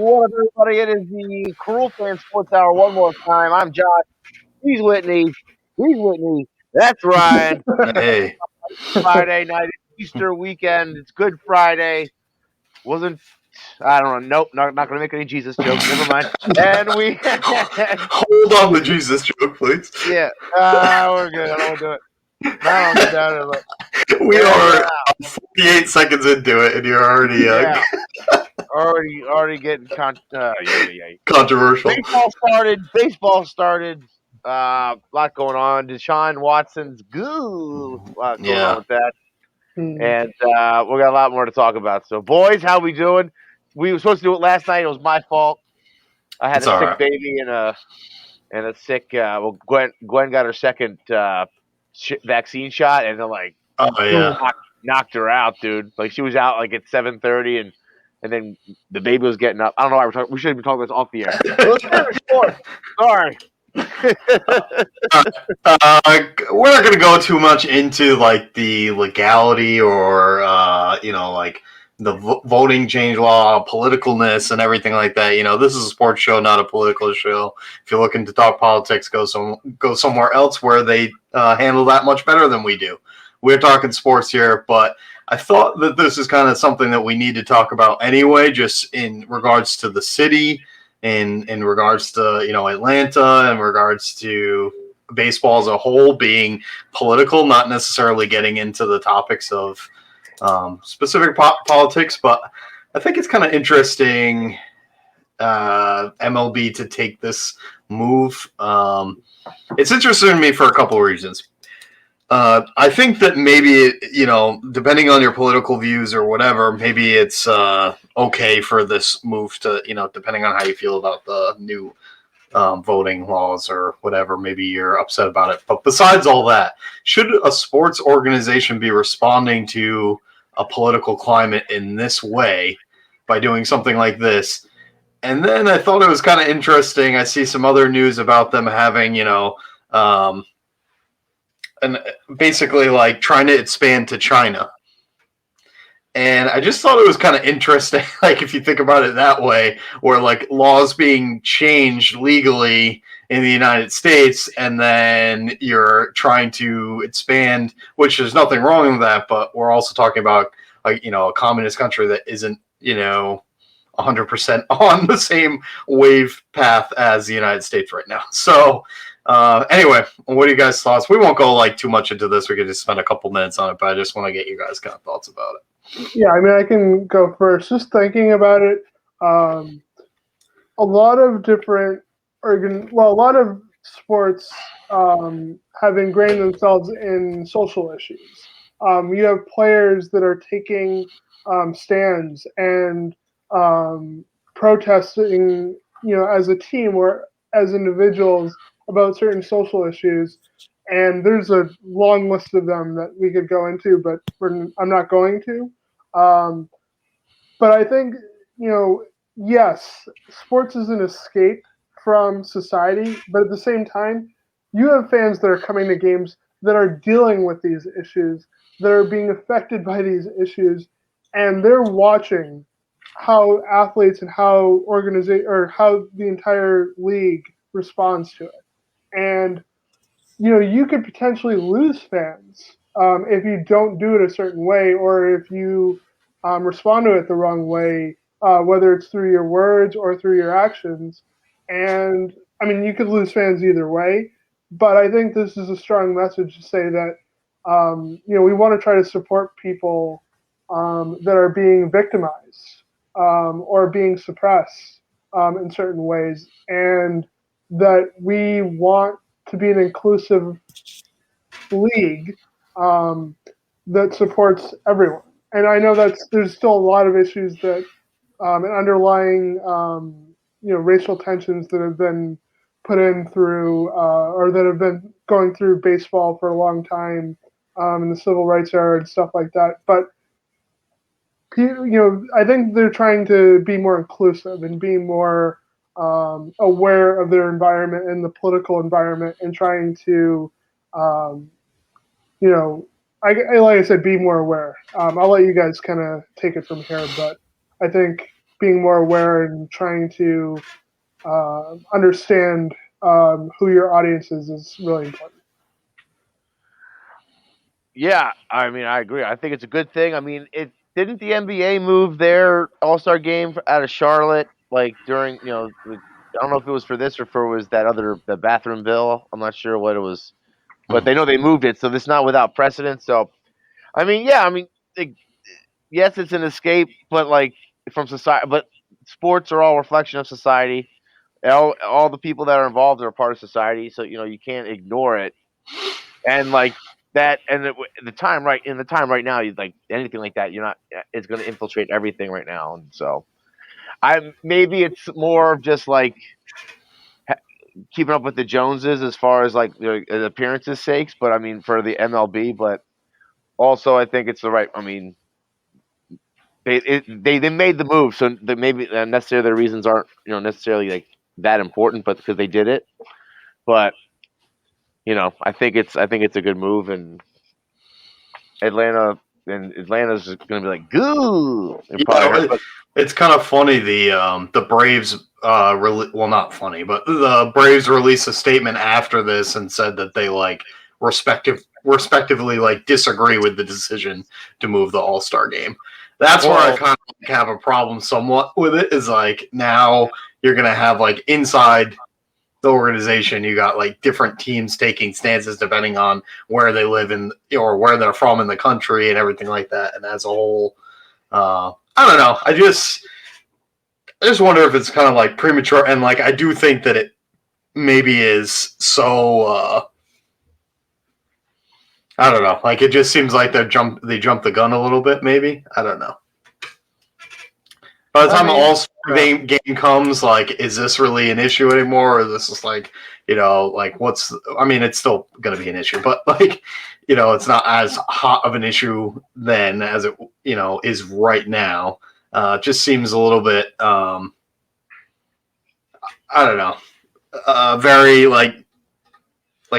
what up, everybody? It is the Cruel Fan Sports Hour one more time. I'm Josh. He's Whitney. He's Whitney. That's Ryan. Hey, Friday night, Easter weekend. It's Good Friday. I don't know. Nope, not going to make any Jesus jokes. Never mind. And we, hold on the Jesus joke, please. yeah, we're good. I don't want to do it. I don't get down to it. We are 48 seconds into it, and you're already already getting controversial. Baseball started. A lot going on. Deshaun Watson's a lot going on with that. And we got a lot more to talk about. So, boys, how we doing? We were supposed to do it last night. It was my fault. I had It's a sick right. baby and a sick. Gwen got her second vaccine shot, and then knocked her out, dude. Like she was out at 7:30, and then the baby was getting up. I don't know why we're talking. We should have been talking about this off the air. Let's get into sports. Sorry. We're not going to go too much into the legality or the voting change law, politicalness, and everything like that. This is a sports show, not a political show. If you're looking to talk politics, go somewhere else where they handle that much better than we do. We're talking sports here, but I thought that this is kind of something that we need to talk about anyway, just in regards to the city. In regards to Atlanta, in regards to baseball as a whole being political, not necessarily getting into the topics of specific politics, but I think it's kind of interesting MLB to take this move. It's interesting to me for a couple of reasons. I think that maybe, depending on your political views or whatever, maybe it's okay for this move to, depending on how you feel about the new voting laws or whatever, maybe you're upset about it. But besides all that, should a sports organization be responding to a political climate in this way by doing something like this? And then I thought it was kind of interesting. I see some other news about them having, and basically trying to expand to China. And I just thought it was kind of interesting, if you think about it that way, where laws being changed legally in the United States, and then you're trying to expand, which there's nothing wrong with that, but we're also talking about a communist country that isn't 100% on the same wave path as the United States right now. So anyway, what are you guys' thoughts? We won't go too much into this. We could just spend a couple minutes on it, but I just want to get you guys' kind of thoughts about it. Yeah, I mean, I can go first. Just thinking about it, a lot of different a lot of sports have ingrained themselves in social issues. You have players that are taking stands and protesting, as a team or as individuals about certain social issues. And there's a long list of them that we could go into, but I'm not going to. But I think, yes, sports is an escape from society, but at the same time, you have fans that are coming to games that are dealing with these issues, that are being affected by these issues, and they're watching how athletes and how the entire league responds to it. And you could potentially lose fans if you don't do it a certain way, or if you respond to it the wrong way, whether it's through your words or through your actions. And I mean, you could lose fans either way, but I think this is a strong message to say that we want to try to support people that are being victimized or being suppressed in certain ways, and that we want to be an inclusive league that supports everyone. And I know there's still a lot of issues that and underlying racial tensions that have been put in through or that have been going through baseball for a long time in the civil rights era and stuff like that. But I think they're trying to be more inclusive and be more aware of their environment and the political environment, and trying to, like I said, be more aware. I'll let you guys kind of take it from here, but I think being more aware and trying to understand who your audience is really important. Yeah, I mean, I agree. I think it's a good thing. I mean, didn't the NBA move their All-Star game out of Charlotte like during I don't know if it was for this or for was that the bathroom bill. I'm not sure what it was, but they know they moved it, so this is not without precedent. So, I mean, yeah, I mean, yes, it's an escape, but like from society. But sports are all reflection of society. All the people that are involved are a part of society, so you can't ignore it. And like that, and the time right now, you like anything like that, you're not. It's going to infiltrate everything right now, and so maybe it's more of just like keeping up with the Joneses as far as like appearances sakes. But I mean, for the MLB, but also I think it's the right. I mean, they made the move, so maybe necessarily their reasons aren't necessarily like that important, but because they did it. But I think it's a good move, and Atlanta's going to be like, goo. It's kind of funny. The Braves, well, not funny, but the Braves released a statement after this and said that they like respectively like disagree with the decision to move the All-Star game. That's where I kind of have a problem somewhat with it. Is like now you're going to have like inside the organization, you got like different teams taking stances depending on where they live in or where they're from in the country and everything like that. And as a whole, I don't know. I just wonder if it's kind of like premature, and like I do think that it maybe is so. I don't know. Like it just seems like they jumped the gun a little bit. Maybe I don't know. By the time the All-Star game comes, like, is this really an issue anymore? Or is this just like, like what's? I mean, it's still going to be an issue, but like, it's not as hot of an issue then as it, is right now. Just seems a little bit, I don't know, very like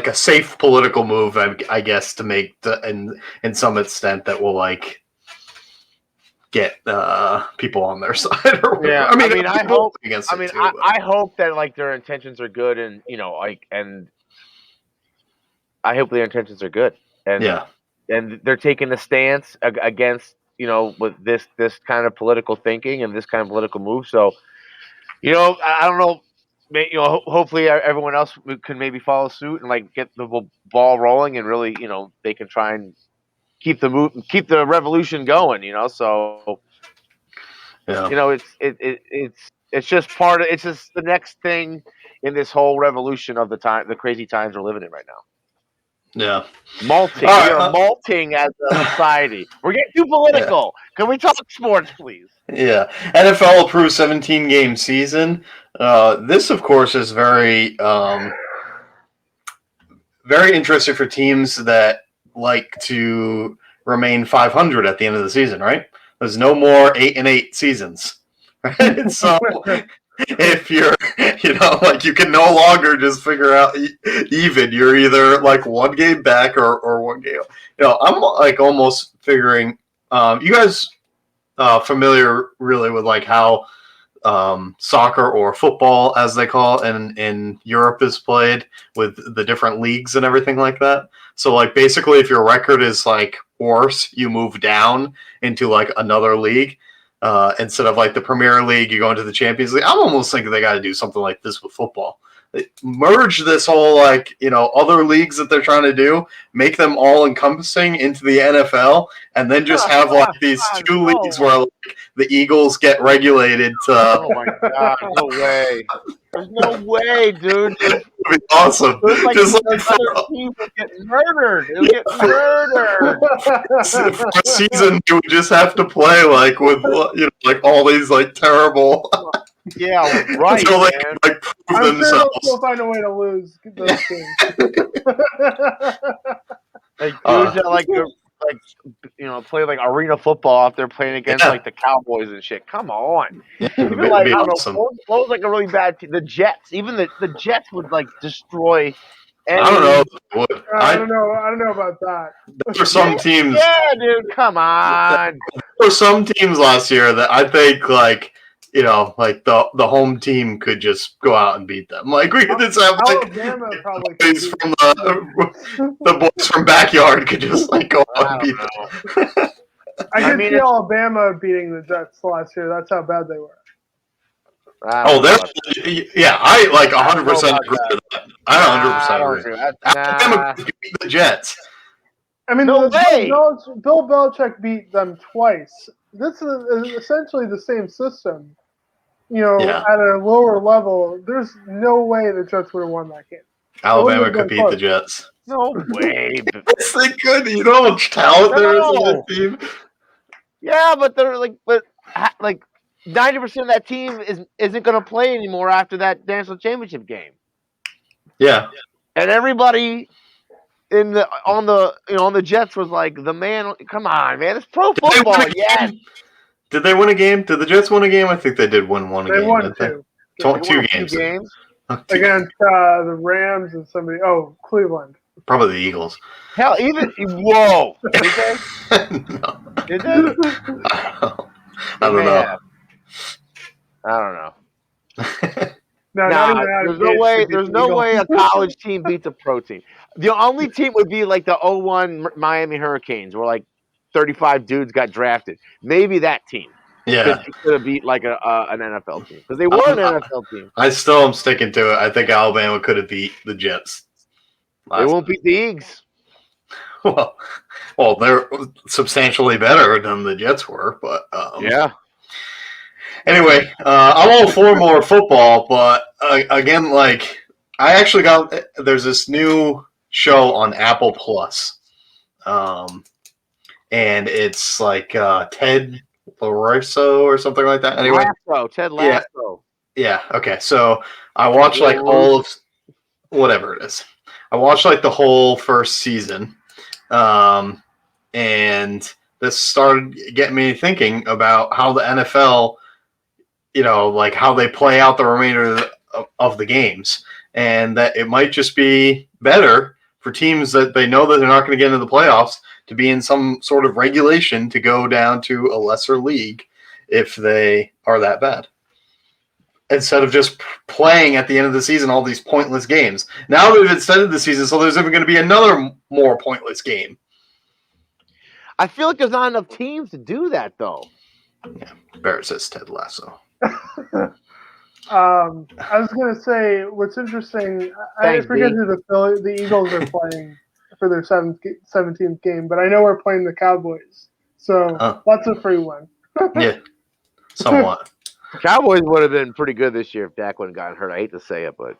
a safe political move, I guess, to make in some extent that will like get people on their side. Or whatever. Yeah, I mean, I hope. I hope that like their intentions are good, and and I hope their intentions are good, and and they're taking a stance against with this kind of political thinking and this kind of political move. So, I don't know. Hopefully everyone else can maybe follow suit and like get the ball rolling, and really, they can try and keep the revolution going. So. Yeah. It's just part of. It's just the next thing in this whole revolution of the crazy times we're living in right now. Yeah, malting. We are malting as a society. We're getting too political. Yeah. Can we talk sports, please? Yeah, NFL approved 17-game season. This, of course, is very, very interesting for teams that like to remain 500 at the end of the season. Right? There's no more 8-8 seasons. Right? So if you're, like you can no longer just figure out even. You're either like one game back or one game. I'm like almost figuring. You guys familiar really with like how soccer or football, as they call it, in Europe is played with the different leagues and everything like that. So like basically, if your record is like worse, you move down into like another league. Instead of like the Premier League, you go into the Champions League. I'm almost thinking they got to do something like this with football. Merge this whole like other leagues that they're trying to do, make them all encompassing into the NFL, and then just have like these two leagues where like, the Eagles get regulated to. Oh my god! No way! There's no way, dude. It'd be awesome. Like just like other teams would get murdered. It would get murdered. For a season, you would just have to play like with like all these like terrible. Yeah, right. Until they can, like, prove I'm themselves. sure they'll find a way to lose those things. Like dudes that like play like arena football out there playing against like the Cowboys and shit. Come on. Even like awesome. What was like a really bad team? The Jets. Even the Jets would like destroy. I don't know. I don't know about that. For some teams, yeah, dude, come on. For some teams last year, that I think like. like the home team could just go out and beat them. Like we could just have like Alabama probably boys from the boys from backyard could just like go out and beat them. I could see Alabama beating the Jets last year. That's how bad they were. Yeah, I like 100% agree with that. I 100% agree. Alabama could beat the Jets. I mean, Bill Belichick beat them twice. This is essentially the same system. At a lower level, there's no way the Jets would have won that game. Alabama could beat the Jets. No way. Yes, they could. You know how much talent there is on that team. Yeah, but they're like 90% of that team isn't going to play anymore after that national championship game. Yeah, and everybody on the Jets was like, the man. Come on, man, it's pro football. Yes. Did they win a game? Did the Jets win a game? I think they did win one game. They won two. Two games. Against the Rams and somebody. Oh, Cleveland. Probably the Eagles. Hell, even whoa. Did they? No. Did they? I don't know. I don't know. There's no way a college team beats a pro team. The only team would be like the 01 Miami Hurricanes, where like 35 dudes got drafted. Maybe that team could have beat like an NFL team, because they were an NFL team. I still am sticking to it. I think Alabama could have beat the Jets. They won't beat the Eagles. Well, they're substantially better than the Jets were, but yeah. Anyway, I'm all for more football, but again, like I actually there's this new show on Apple Plus, and it's like Ted Lasso or something like that. Anyway, Ted Lasso. Yeah. Okay. So I watched like all of whatever it is. I watched like the whole first season, and this started getting me thinking about how the NFL, like how they play out the remainder of the games, and that it might just be better for teams that they know that they're not going to get into the playoffs to be in some sort of regulation to go down to a lesser league if they are that bad, instead of just playing at the end of the season all these pointless games. Now they've extended the season, so there's even going to be another more pointless game. I feel like there's not enough teams to do that, though. Yeah, Barrett says Ted Lasso. I was going to say, what's interesting, I forget who the Eagles are playing for their 17th game, but I know we're playing the Cowboys. So that's a free win. Yeah, somewhat. Cowboys would have been pretty good this year if Dak wouldn't gotten hurt. I hate to say it, but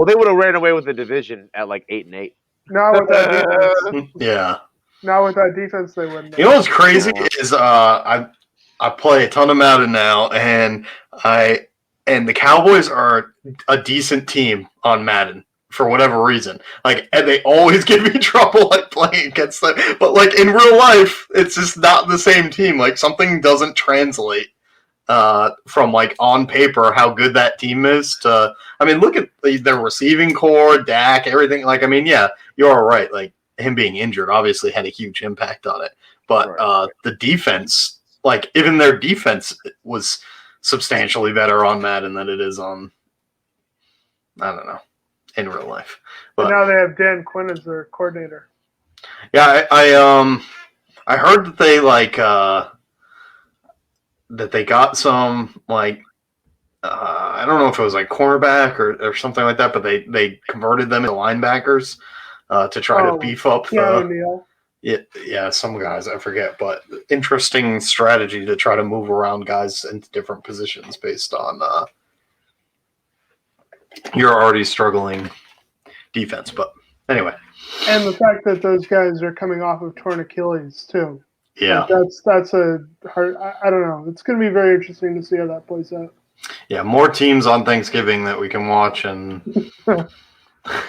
they would have ran away with the division at like 8-8. Not with that defense. Yeah. Not with that defense, they wouldn't. You know what's crazy is I play a ton of Madden now, and the Cowboys are a decent team on Madden for whatever reason. Like, and they always give me trouble like playing against them. But like in real life, it's just not the same team. Like something doesn't translate from like on paper how good that team is to. I mean, look at their receiving core, Dak, everything. Like, I mean, yeah, you're right. Like him being injured obviously had a huge impact on it. But the defense, like even their defense was substantially better on Madden than it is on, I don't know, in real life. But now they have Dan Quinn as their coordinator. Yeah, I heard that they like that they got some like I don't know if it was like cornerback or something like that, but they converted them into linebackers to try to beef up Yeah, some guys, I forget, but interesting strategy to try to move around guys into different positions based on your already struggling defense. But anyway. And the fact that those guys are coming off of torn Achilles, too. Yeah. Like that's a hard, I don't know. It's going to be very interesting to see how that plays out. Yeah, more teams on Thanksgiving that we can watch and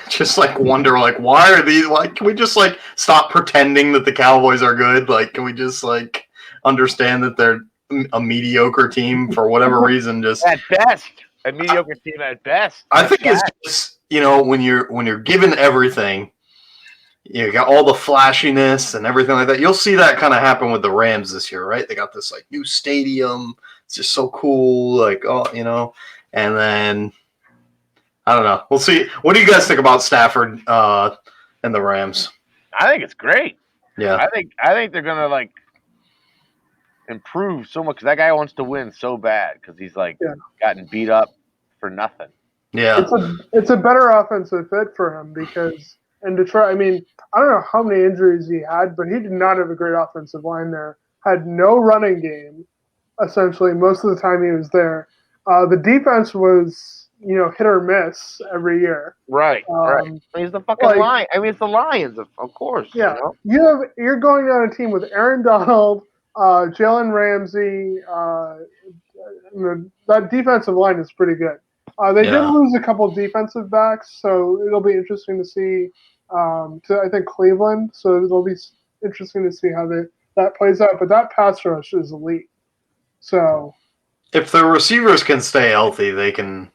just like wonder like why are these like can we just like stop pretending that the Cowboys are good? Like can we just like understand that they're a mediocre team for whatever reason? Just at best, a mediocre team at best. I think it's just when you're given everything, you got all the flashiness and everything like that. You'll see that kind of happen with the Rams this year, right? They got this like new stadium. it's just so cool. Like, and then I don't know. We'll see. What do you guys think about Stafford and the Rams? I think it's great. Yeah. I think they're gonna like improve so much. That guy wants to win so bad because he's like gotten beat up for nothing. Yeah. It's a better offensive fit for him because in Detroit, I mean, I don't know how many injuries he had, but he did not have a great offensive line there. Had no running game, essentially, most of the time he was there. The defense was, hit or miss every year. Right, right. He's the fucking Lion. I mean, it's the Lions, of course. Yeah. You're going on a team with Aaron Donald, Jalen Ramsey. That defensive line is pretty good. They did lose a couple defensive backs, so it'll be interesting to see. I think Cleveland, so it'll be interesting to see how that plays out. But that pass rush is elite. So, if the receivers can stay healthy, they can.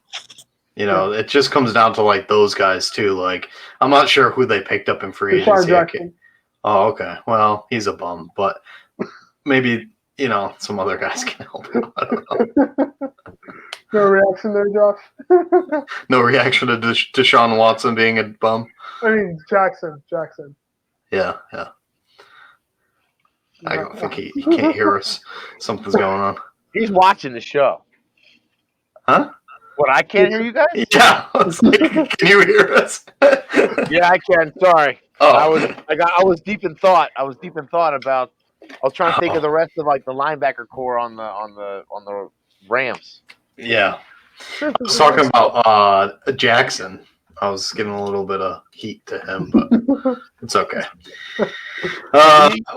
It just comes down to like those guys too. Like, I'm not sure who they picked up in free agency. Oh, okay. Well, he's a bum, but maybe some other guys can help him. I don't know. No reaction there, Josh? No reaction to Deshaun Watson being a bum? I mean, Jackson. Yeah. I don't think he can't hear us. Something's going on. He's watching the show. Huh? What, I can't hear you guys? Yeah. I was like, can you hear us? Yeah, I can. Sorry. Oh. I was deep in thought. I was trying to think of the rest of like the linebacker core on the Rams. Yeah. I was talking about Jackson. I was giving a little bit of heat to him, but it's okay.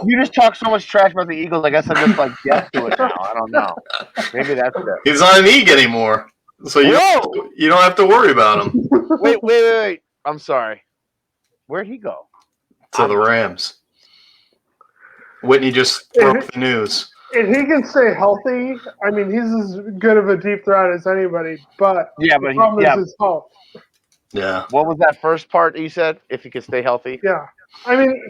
You just talk so much trash about the Eagles. I guess I'm just like deaf to it now. I don't know. Maybe that's it. He's not an Eagle anymore, so you don't have to worry about him. Wait. I'm sorry. Where'd he go? To the Rams. Whitney just broke the news. If he can stay healthy, I mean, he's as good of a deep threat as anybody. But the problem is his health. Yeah. What was that first part you said? If he could stay healthy? Yeah. I mean,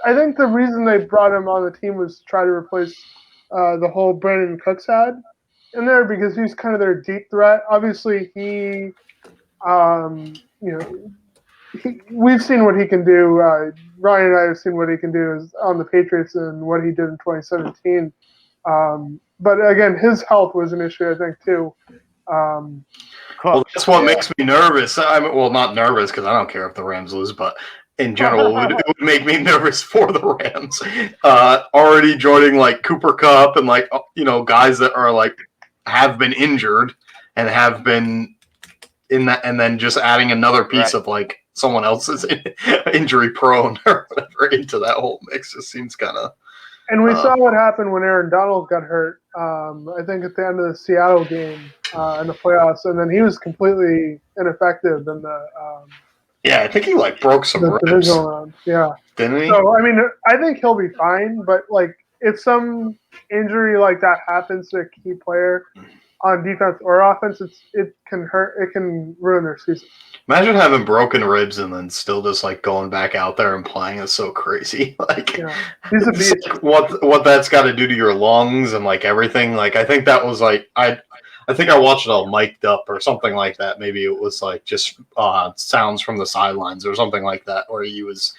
I think the reason they brought him on the team was to try to replace the whole Brandon Cooks had in there because he's kind of their deep threat. Obviously, we've seen what he can do. Ryan and I have seen what he can do on the Patriots and what he did in 2017. But again, his health was an issue, I think, too. Well, that's what makes me nervous. Not nervous because I don't care if the Rams lose, but in general, it would make me nervous for the Rams. Already joining like Cooper Kupp and like guys that are like have been injured and have been in that, and then just adding another piece of like someone else's injury prone or whatever into that whole mix just seems kind of. And we saw what happened when Aaron Donald got hurt. I think at the end of the Seattle game in the playoffs, and then he was completely ineffective in the. I think he like broke some ribs. Divisional round. Yeah. Didn't he? So I mean, I think he'll be fine. But like, if some injury like that happens to a key player on defense or offense, it can hurt. It can ruin their season. Imagine having broken ribs and then still just like going back out there and playing. It's so crazy. Like, he's a beast. Like, what that's got to do to your lungs and like everything. Like, I think that was like I think I watched it all mic'd up or something like that. Maybe it was like just sounds from the sidelines or something like that, where he was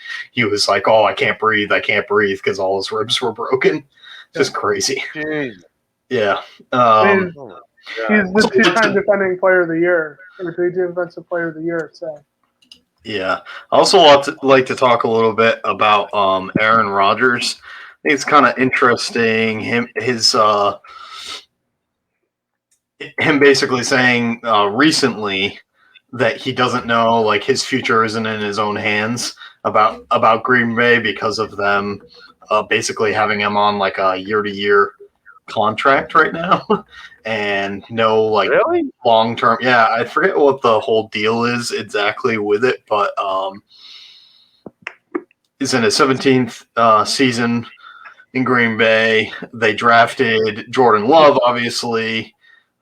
like, "Oh, I can't breathe because all his ribs were broken." Just crazy. Jeez. Yeah. He's the two-time defending player of the year, or defensive player of the year. So. Yeah. I also like to talk a little bit about Aaron Rodgers. I think it's kind of interesting. Him basically saying recently that he doesn't know, like his future isn't in his own hands about Green Bay because of them basically having him on like a year-to-year contract right now and no like long term. Yeah, I forget what the whole deal is exactly with it, but he's in his 17th season in Green Bay. They drafted Jordan Love obviously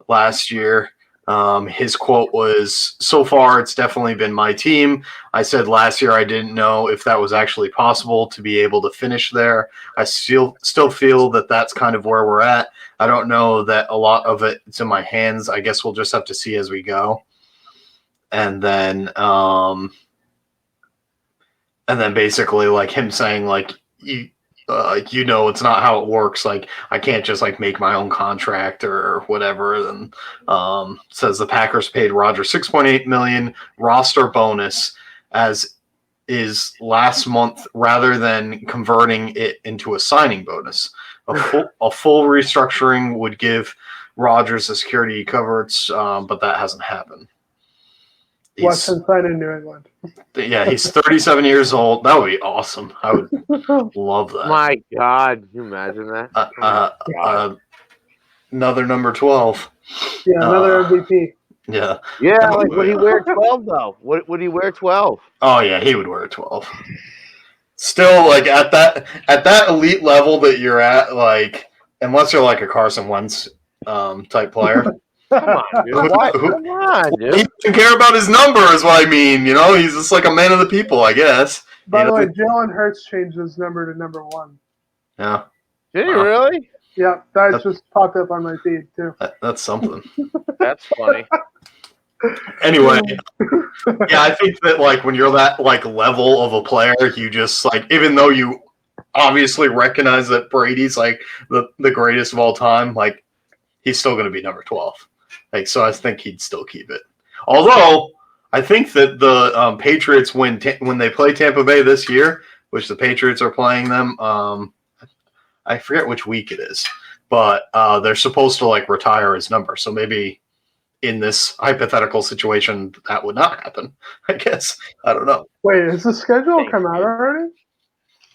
last year. His quote was, "So far, it's definitely been my team. I said last year I didn't know if that was actually possible to be able to finish there. I still feel that that's kind of where we're at. I don't know that a lot of it's in my hands. I guess we'll just have to see as we go." And then basically like him saying like it's not how it works. Like I can't just like make my own contract or whatever. And says the Packers paid Rodgers $6.8 million roster bonus as is last month rather than converting it into a signing bonus. A full restructuring would give Rodgers the security he covers, but that hasn't happened. Watch him sign in New England. Yeah, he's 37 years old. That would be awesome. I would love that. My God, can you imagine that? Another number 12. Yeah, another MVP. Yeah. Yeah, like would he wear 12 though? Would he wear 12? Oh yeah, he would wear 12. Still, like at that elite level that you're at, like unless you're like a Carson Wentz type player. Come on, dude. Come on, dude. He doesn't care about his number, is what I mean. You know, he's just like a man of the people, I guess. By the way, Jalen Hurts changed his number to number 1. Yeah. Did he really? Yeah, that just popped up on my feed too. That's something. That's funny. Anyway, yeah, I think that like when you're that like level of a player, you just like even though you obviously recognize that Brady's like the greatest of all time, like he's still going to be number 12. Like so, I think he'd still keep it. Although I think that the Patriots when they play Tampa Bay this year, which the Patriots are playing them, I forget which week it is, but they're supposed to like retire his number. So maybe in this hypothetical situation, that would not happen. I guess I don't know. Wait, has the schedule come out already?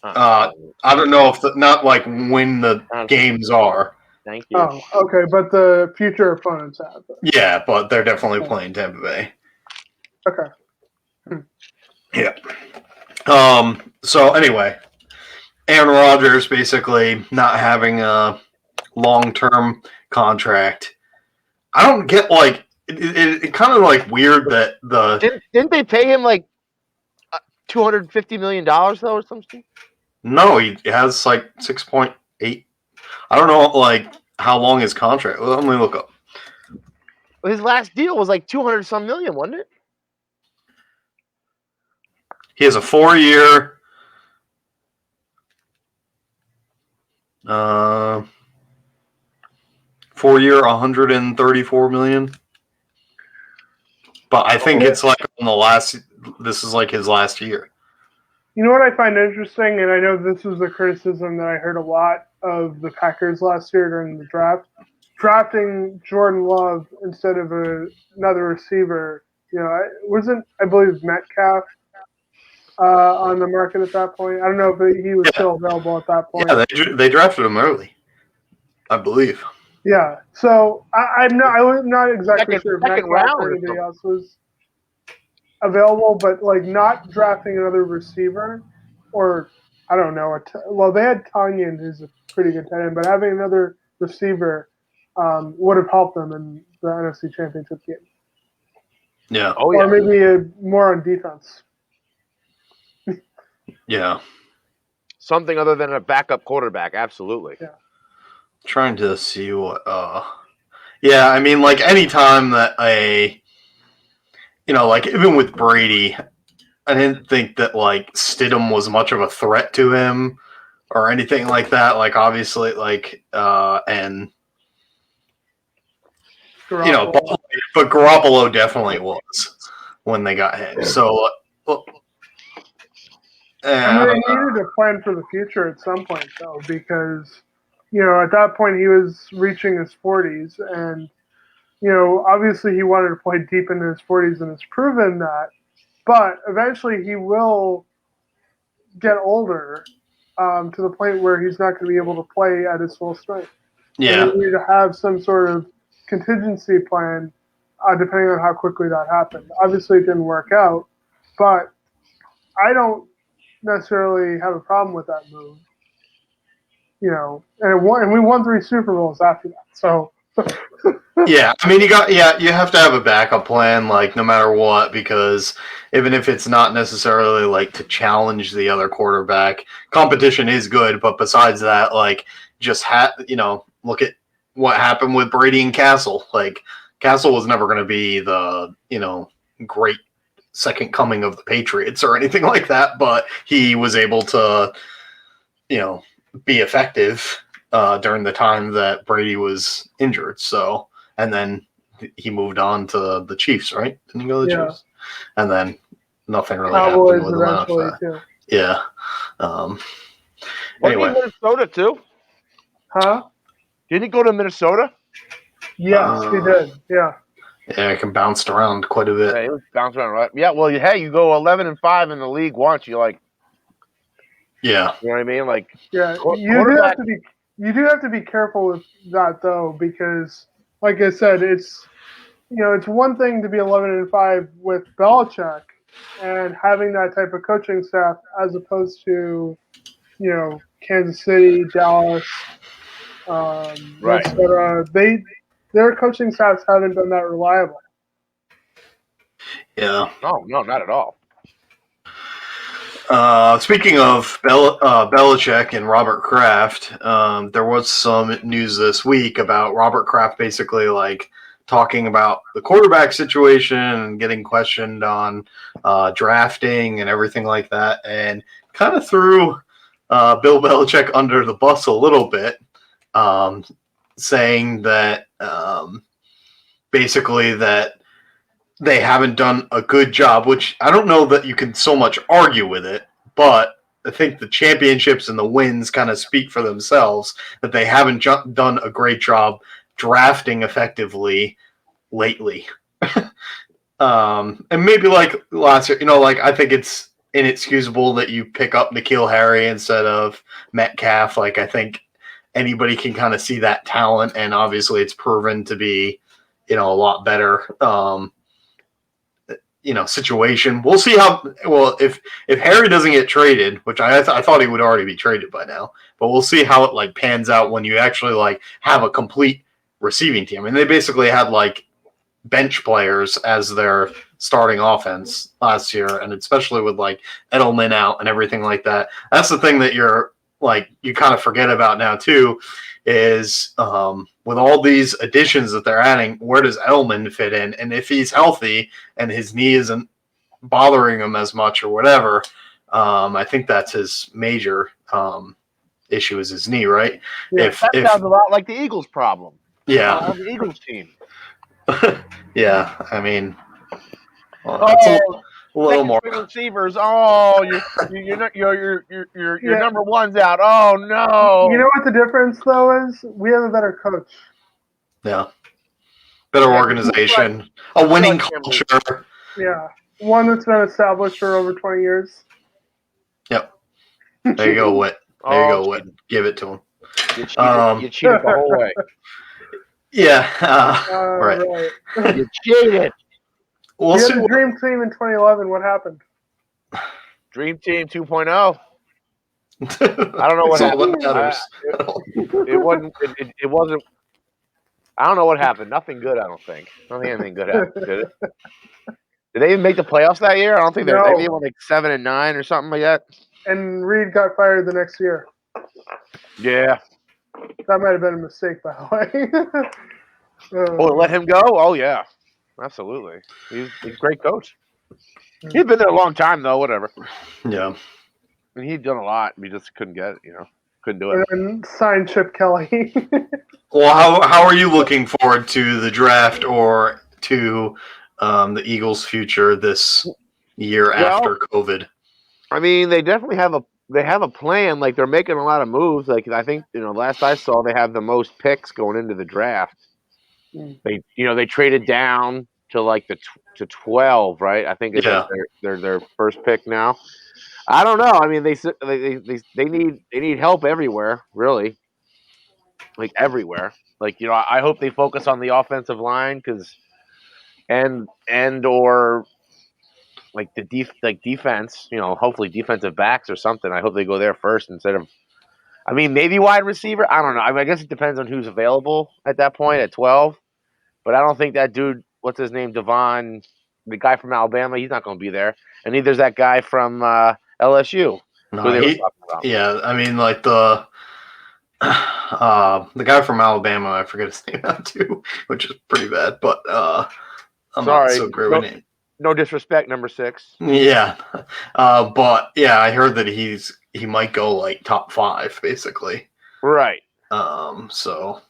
I don't know if not like when the games are. Thank you. Oh, okay, but the future opponents have. Yeah, but they're definitely playing Tampa Bay. Okay. Yeah. So anyway, Aaron Rodgers basically not having a long-term contract. I don't get like it kind of like weird that didn't they pay him like $250 million though or something? No, he has like 6.8. I don't know like how long his contract. Let me look up. His last deal was like 200 some million, wasn't it? He has a 4-year. 4-year, $134 million. But I think it's like on the last. This is like his last year. You know what I find interesting, and I know this was a criticism that I heard a lot of the Packers last year during the draft, drafting Jordan Love instead of another receiver. You know, I believe Metcalf on the market at that point. I don't know if he was still available at that point. Yeah, they drafted him early, I believe. Yeah, so I'm not exactly sure if Metcalf or anybody else was available, but like not drafting another receiver, or I don't know. Well, they had Tanyan, who's a pretty good tight end, but having another receiver would have helped them in the NFC Championship game. Yeah. Or maybe more on defense. Yeah. Something other than a backup quarterback, absolutely. Yeah. Trying to see what. Yeah, I mean, like anytime that like even with Brady, I didn't think that like Stidham was much of a threat to him or anything like that. Like obviously, like and Garoppolo. but Garoppolo definitely was when they got him. So. They needed to plan for the future at some point, though, because, at that point he was reaching his 40s, and, obviously he wanted to play deep into his 40s and has proven that, but eventually he will get older to the point where he's not going to be able to play at his full strength. Yeah. And they need to have some sort of contingency plan depending on how quickly that happened. Obviously it didn't work out, but I don't necessarily have a problem with that move, and we won 3 Super Bowls after that. So Yeah, I mean you have to have a backup plan, like no matter what, because even if it's not necessarily like to challenge the other quarterback, competition is good, but besides that, like just look at what happened with Brady and Castle. Like Castle was never going to be the great second coming of the Patriots or anything like that, but he was able to be effective during the time that Brady was injured. So, and then he moved on to the Chiefs, right? Didn't he go to the Chiefs? And then nothing really Cowboys happened with him eventually after that. too. Yeah. Anyway, Minnesota too. Huh? Did he go to Minnesota? Yes, he did. Yeah. Yeah, it can bounce around quite a bit. Yeah, he was bouncing around, right? Yeah, well, hey, you go 11-5 in the league once, you're like, Yeah. you know what I mean? Like, yeah, you do have to be careful with that though, because like I said, it's it's one thing to be 11-5 with Belichick and having that type of coaching staff, as opposed to Kansas City, Dallas, right. Minnesota. Their coaching staffs haven't been that reliable. Yeah. No, not at all. Speaking of Belichick and Robert Kraft, there was some news this week about Robert Kraft basically like talking about the quarterback situation and getting questioned on drafting and everything like that, and kind of threw Bill Belichick under the bus a little bit, saying that basically that they haven't done a good job, which I don't know that you can so much argue with it, but I think the championships and the wins kind of speak for themselves, that they haven't done a great job drafting effectively lately. And maybe like last year, like I think it's inexcusable that you pick up N'Keal Harry instead of Metcalf. Like I think anybody can kind of see that talent, and obviously it's proven to be, a lot better. Situation. We'll see how if Harry doesn't get traded, which I thought he would already be traded by now, but we'll see how it like pans out when you actually like have a complete receiving team. And they basically had like bench players as their starting offense last year, and especially with like Edelman out and everything like that. That's the thing that you kind of forget about now too, is with all these additions that they're adding, where does Edelman fit in? And if he's healthy and his knee isn't bothering him as much or whatever, I think that's his major issue is his knee, right? Yeah, that sounds a lot like the Eagles' problem. Yeah, the Eagles team. Yeah, I mean, it's a little more receivers. Oh, your number one's out. Oh no! You know what the difference though is? We have a better coach. Yeah, better organization, a winning culture. Yeah, one that's been established for over 20 years. Yep. There you go, Whit. There you go, Whit. Give it to him. You cheated the whole way. Yeah. Right. You cheated. You had the Dream Team in 2011. What happened? Dream Team 2.0. I don't know what happened. It wasn't. It wasn't. I don't know what happened. Nothing good. I don't think. I don't think anything good happened. Did it? Did they even make the playoffs that year? I don't think they maybe went like 7 and 9 or something like that. And Reed got fired the next year. Yeah. That might have been a mistake, by the way. Let him go? Oh yeah, absolutely. He's a great coach. He'd been there a long time though. Whatever. Yeah. I mean, he'd done a lot. We just couldn't get it. Couldn't do it. And signed Chip Kelly. Well, how are you looking forward to the draft or to the Eagles' future this year after COVID? I mean, they definitely have a plan. Like they're making a lot of moves. Like I think last I saw, they have the most picks going into the draft. They traded down to like to 12, right? I think it's like their first pick now. I don't know. I mean, they need help everywhere, really. Like everywhere. Like I hope they focus on the offensive line or like defense. Hopefully defensive backs or something. I hope they go there first instead of I mean, maybe wide receiver. I don't know. I mean, I guess it depends on who's available at that point at 12. But I don't think that dude, what's his name, Devon, the guy from Alabama, he's not going to be there. And neither's that guy from LSU who No, they were talking about. yeah, I mean, like the guy from Alabama, I forget his name now too, which is pretty bad. But I'm not so great with names. No disrespect, number 6. Yeah, but yeah, I heard that he might go like top 5, basically. Right. So.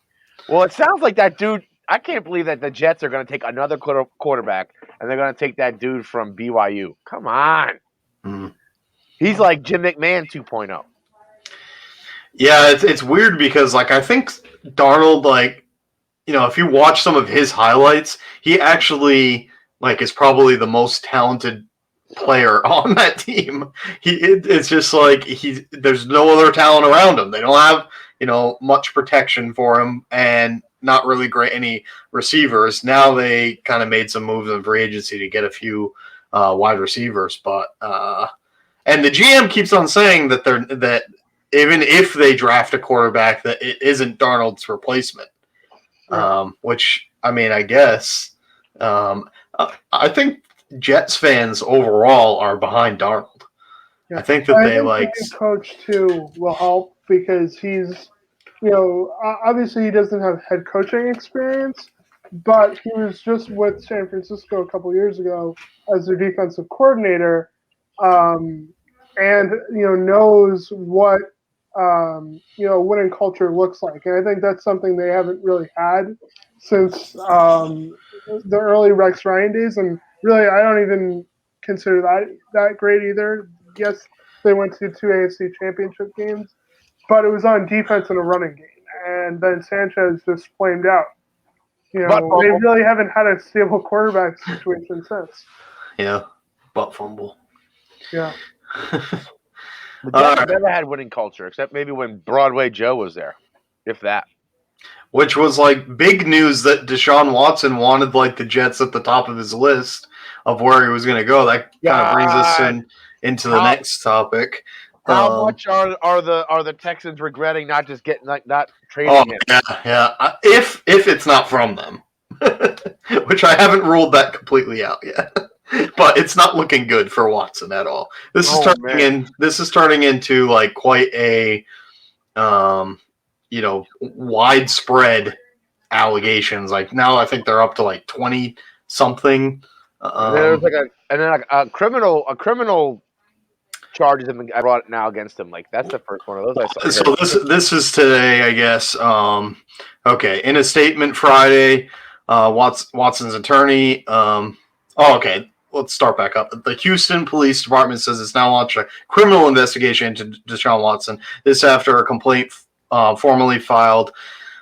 Well, it sounds like that dude. I can't believe that the Jets are going to take another quarterback, and they're going to take that dude from BYU. Come on. He's like Jim McMahon 2.0. Yeah, it's weird because, like, I think Darnold, like, you know, if you watch some of his highlights, he actually, like, is probably the most talented player on that team. It's just like there's no other talent around him. They don't have, you know, much protection for him and not really great any receivers. Now they kind of made some moves in free agency to get a few wide receivers, but and the GM keeps on saying that that even if they draft a quarterback, that it isn't Darnold's replacement. Right. Which, I mean, I guess I think Jets fans overall are behind Darnold. Yeah. I think that the coach too will help because he's, you know, obviously he doesn't have head coaching experience, but he was just with San Francisco a couple years ago as their defensive coordinator, and you know knows what you know winning culture looks like, and I think that's something they haven't really had since the early Rex Ryan days, and really I don't even consider that great either. Yes, they went to 2 AFC championship games, but it was on defense and a running game, and then Sanchez just flamed out. You know, they really haven't had a stable quarterback situation since. Yeah, butt fumble. Yeah. The Jets never had winning culture, except maybe when Broadway Joe was there, if that. Which was like big news that Deshaun Watson wanted like the Jets at the top of his list of where he was going to go. That kind of brings us into the next topic. How much are the Texans regretting not just getting not trading him? Yeah. If it's not from them, which I haven't ruled that completely out yet. But it's not looking good for Watson at all. This is turning into like quite a you know, widespread allegations. Like now I think they're up to like 20 something. There's like a criminal charges have been brought now against him. Like that's the first one of those I saw. So this is today, I guess. Okay, in a statement Friday, Watson's attorney. Okay. Let's start back up. The Houston Police Department says it's now launched a criminal investigation into Deshaun Watson. This after a complainant formally filed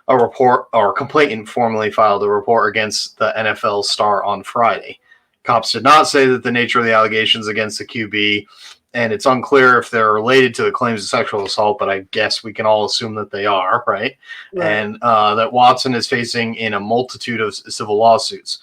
a report against the NFL star on Friday. Cops did not say that the nature of the allegations against the QB, and it's unclear if they're related to the claims of sexual assault, but I guess we can all assume that they are, right? And that Watson is facing in a multitude of civil lawsuits.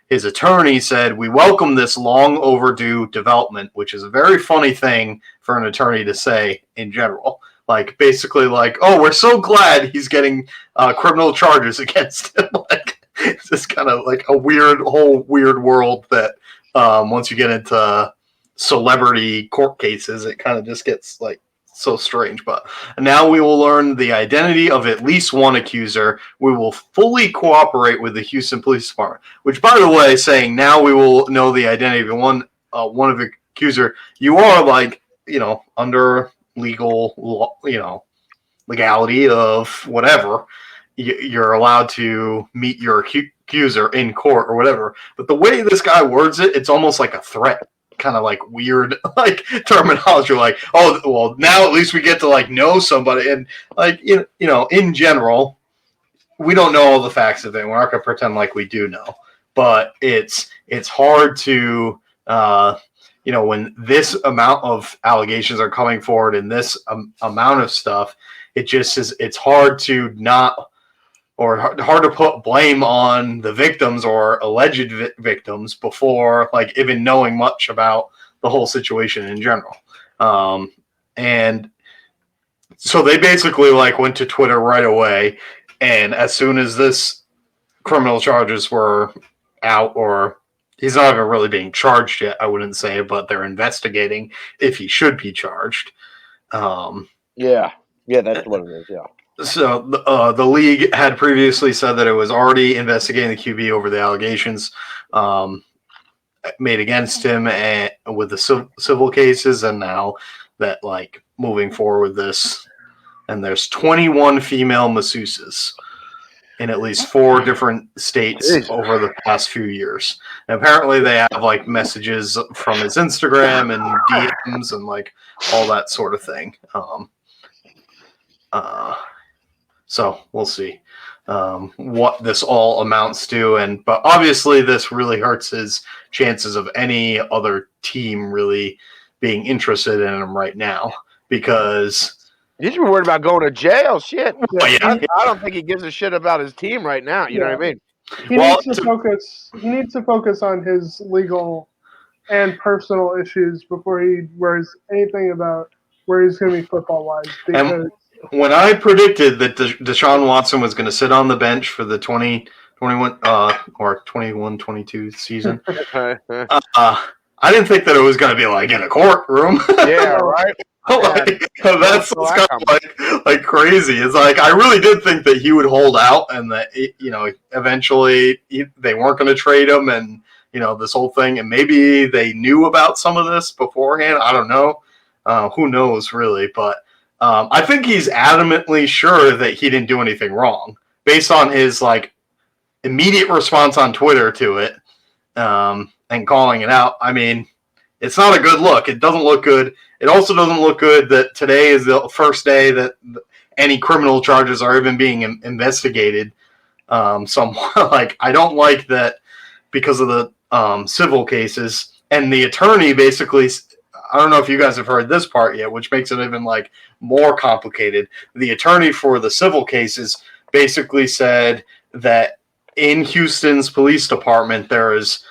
His attorney said, "We welcome this long overdue development," which is a very funny thing for an attorney to say in general. Like, basically like, oh, we're so glad he's getting criminal charges against him. Like, it's just kind of like a whole weird world that once you get into celebrity court cases, it kind of just gets like so strange. But now we will learn the identity of at least one accuser. We will fully cooperate with the Houston Police Department, which, by the way, saying now we will know the identity of one of the accuser, you are like, you know, under legal law, you know, legality of whatever, you're allowed to meet your accuser in court or whatever. But the way this guy words it, it's almost like a threat. Kind of like weird like terminology, like, oh well, now at least we get to like know somebody. And like, you know, in general, we don't know all the facts of it. We're not gonna pretend like we do know, but it's hard to you know, when this amount of allegations are coming forward and this amount of stuff, it's hard to not, or hard to put blame on the victims or alleged victims before like even knowing much about the whole situation in general. And So they basically like went to Twitter right away, and as soon as this criminal charges were out, or he's not even really being charged yet, I wouldn't say, but they're investigating if he should be charged. Yeah, that's what it is. Yeah. So the league had previously said that it was already investigating the QB over the allegations made against him and with the civil cases, and now that like moving forward with this, and there's 21 female masseuses in at least 4 different states over the past few years. And apparently they have like messages from his Instagram and DMs and like all that sort of thing. So we'll see what this all amounts to. But obviously this really hurts his chances of any other team really being interested in him right now, because you should be worried about going to jail. Shit. Yeah. I don't think he gives a shit about his team right now. You know what I mean? He needs to focus on his legal and personal issues before he worries anything about where he's going to be football wise. Because when I predicted that Deshaun Watson was going to sit on the bench for the 2021 or 21-22 season, I didn't think that it was going to be like in a courtroom. Yeah, right. That's kind of like crazy. It's like I really did think that he would hold out, and that eventually they weren't going to trade him, and this whole thing, and maybe they knew about some of this beforehand. I don't know. Who knows, really? But I think he's adamantly sure that he didn't do anything wrong, based on his like immediate response on Twitter to it, and calling it out. I mean, it's not a good look. It doesn't look good. It also doesn't look good that today is the first day that any criminal charges are even being investigated. Like, I don't like that because of the civil cases, and the attorney basically, I don't know if you guys have heard this part yet, which makes it even like more complicated. The attorney for the civil cases basically said that in Houston's police department, there is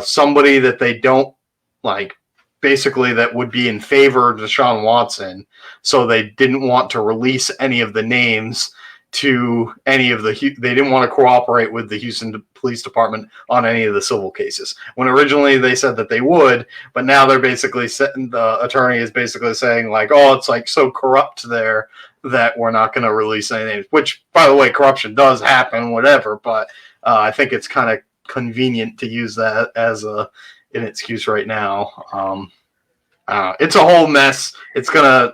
somebody that they don't like, basically that would be in favor of Deshaun Watson. So they didn't want to release any of the names to any of they didn't want to cooperate with the Houston Police Department on any of the civil cases. When originally they said that they would, but now they're basically the attorney is basically saying like, oh, it's like so corrupt there that we're not going to release any names, which, by the way, corruption does happen, whatever, but I think it's kind of convenient to use that as an excuse right now. It's a whole mess. It's going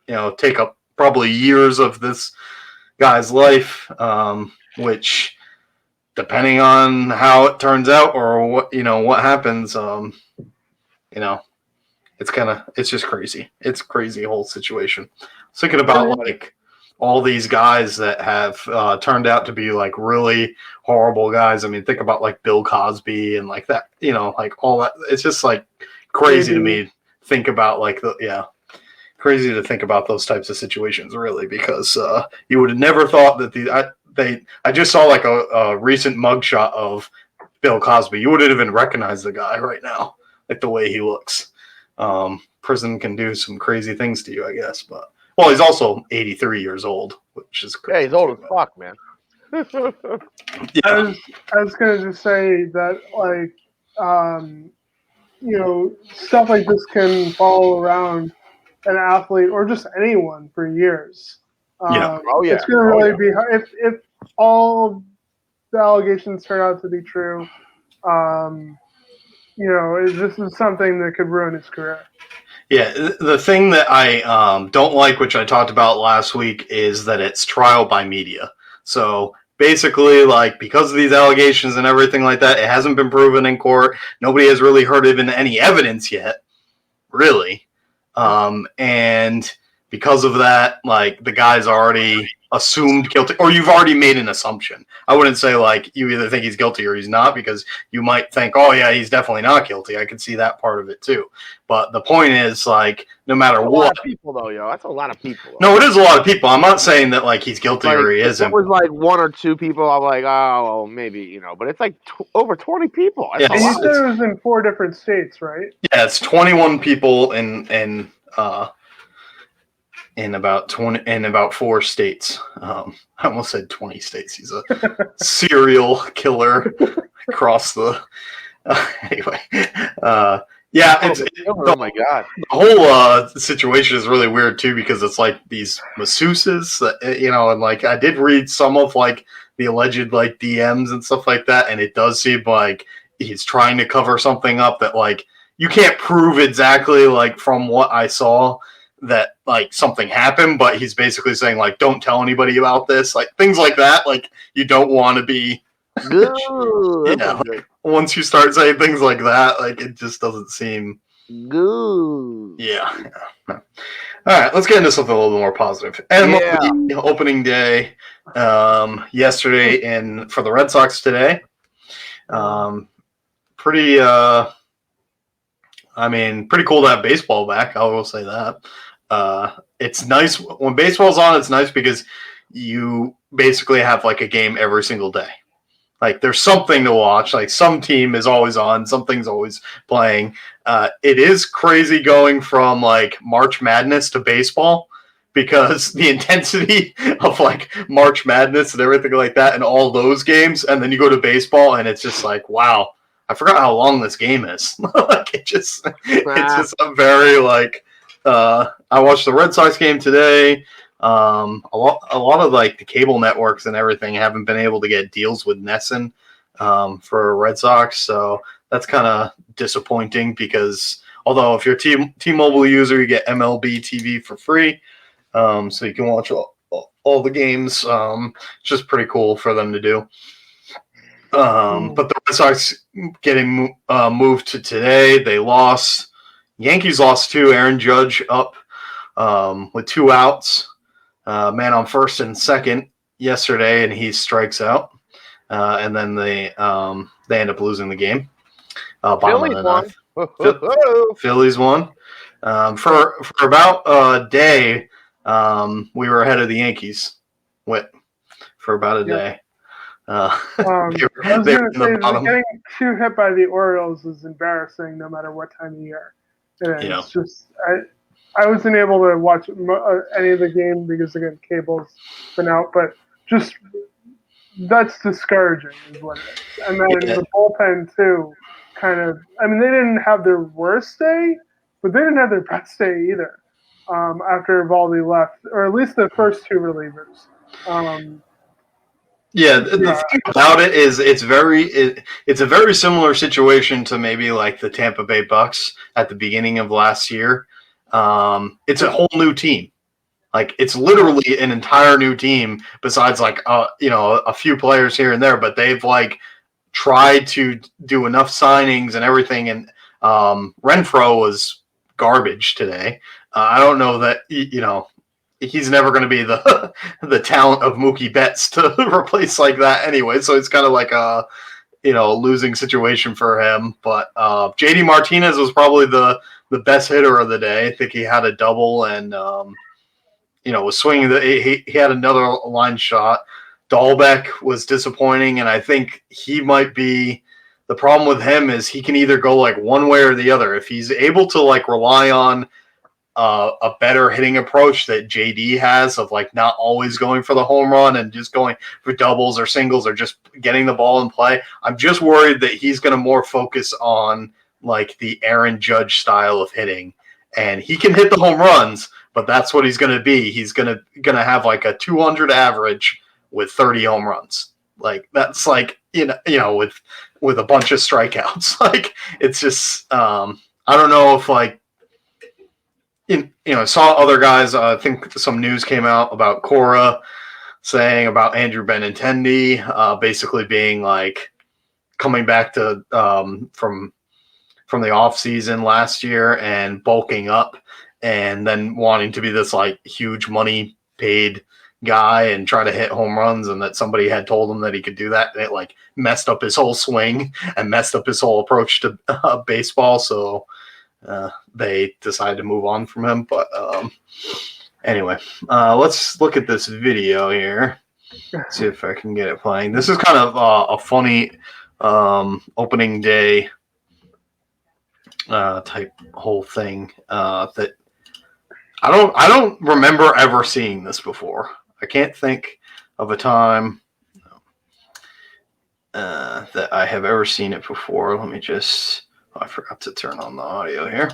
to take up probably years of this guy's life, which, depending on how it turns out or what happens, it's just crazy. It's a crazy whole situation. I was thinking about like all these guys that have turned out to be like really horrible guys. I mean, think about like Bill Cosby and like that, like all that. It's just like crazy to me. Think about like crazy to think about those types of situations, really, because you would have never thought that I just saw like a recent mugshot of Bill Cosby. You wouldn't even recognize the guy right now, like the way he looks. Prison can do some crazy things to you, I guess. But well, he's also 83 years old, which is crazy. Yeah, he's old as fuck, man. Yeah. I was gonna just say that like stuff like this can follow around an athlete or just anyone for years. It's going to really be hard. If all the allegations turn out to be true, this is something that could ruin his career. Yeah, the thing that I don't like, which I talked about last week, is that it's trial by media. So basically, like, because of these allegations and everything like that, it hasn't been proven in court. Nobody has really heard even any evidence yet, really. And because of that, like, the guy's already assumed guilty, or you've already made an assumption. I wouldn't say like you either think he's guilty or he's not, because you might think, oh yeah, he's definitely not guilty. I could see that part of it too. But the point is, like, no matter what, a lot of people though, that's a lot of people. Though. No, it is a lot of people. I'm not saying that like he's guilty or he isn't. If it was like 1 or 2 people, I'm like, oh, well, maybe, but it's like over 20 people. And you said it was in 4 different states, right? Yeah, it's 21 people in in about 4 states. I almost said 20 states. He's a serial killer across the. Anyway, oh my god, the whole situation is really weird too, because it's like these masseuses, and like I did read some of like the alleged like DMs and stuff like that, and it does seem like he's trying to cover something up that like you can't prove exactly like from what I saw that like something happened, but he's basically saying like don't tell anybody about this, like things like that. Like you don't want to be. Like, once you start saying things like that, like it just doesn't seem good. Yeah. All right, let's get into something a little bit more positive. MLB opening day yesterday for the Red Sox today. Pretty cool to have baseball back. I will say that. It's nice when baseball's on. It's nice because you basically have like a game every single day. Like there's something to watch. Like some team is always on, something's always playing. It is crazy going from like March Madness to baseball, because the intensity of like March Madness and everything like that and all those games, and then you go to baseball and it's just like, wow, I forgot how long this game is. Like it's just a very like. I watched the Red Sox game today. A lot of like the cable networks and everything haven't been able to get deals with NESN for Red Sox, so that's kind of disappointing, because although if you're a T-Mobile user, you get MLB TV for free, so you can watch all the games. It's just pretty cool for them to do. But the Red Sox getting moved to today, they lost. Yankees lost too. Aaron Judge up with 2 outs. Man on first and second yesterday, and he strikes out, and then they end up losing the game. Phillies won. Phillies won. For about a day, we were ahead of the Yankees. For about a day. I was going to say getting 2 hit by the Orioles is embarrassing, no matter what time of year. It's just I wasn't able to watch any of the game because, again, cable's been out, but just that's discouraging is what it is. And then the bullpen, too, kind of – I mean, they didn't have their worst day, but they didn't have their best day either after Eovaldi left, or at least the first 2 relievers. The thing about it is it's a very similar situation to maybe like the Tampa Bay Bucks at the beginning of last year. It's a whole new team. Like it's literally an entire new team besides like a few players here and there, but they've like tried to do enough signings and everything. And Renfroe was garbage today. I don't know that he's never going to be the talent of Mookie Betts to replace like that anyway. So it's kind of like a losing situation for him. But JD Martinez was probably the best hitter of the day. I think he had a double and, was swinging. He had another line shot. Dahlbeck was disappointing, and I think he might be – the problem with him is he can either go like one way or the other. If he's able to like rely on a better hitting approach that JD has of like not always going for the home run and just going for doubles or singles or just getting the ball in play, I'm just worried that he's going to more focus on like the Aaron Judge style of hitting, and he can hit the home runs, but that's what he's going to be. He's going to have like a 200 average with 30 home runs. Like that's like, with a bunch of strikeouts. Like it's just, I don't know if like, saw other guys. I think some news came out about Cora saying about Andrew Benintendi, basically being like coming back to from the off season last year and bulking up, and then wanting to be this like huge money paid guy and try to hit home runs, and that somebody had told him that he could do that, and it like messed up his whole swing and messed up his whole approach to baseball. So they decided to move on from him. But anyway, let's look at this video here. See if I can get it playing. This is kind of a funny opening day type whole thing that I don't remember ever seeing this before. I can't think of a time that I have ever seen it before. Let me just... Oh, I forgot to turn on the audio here.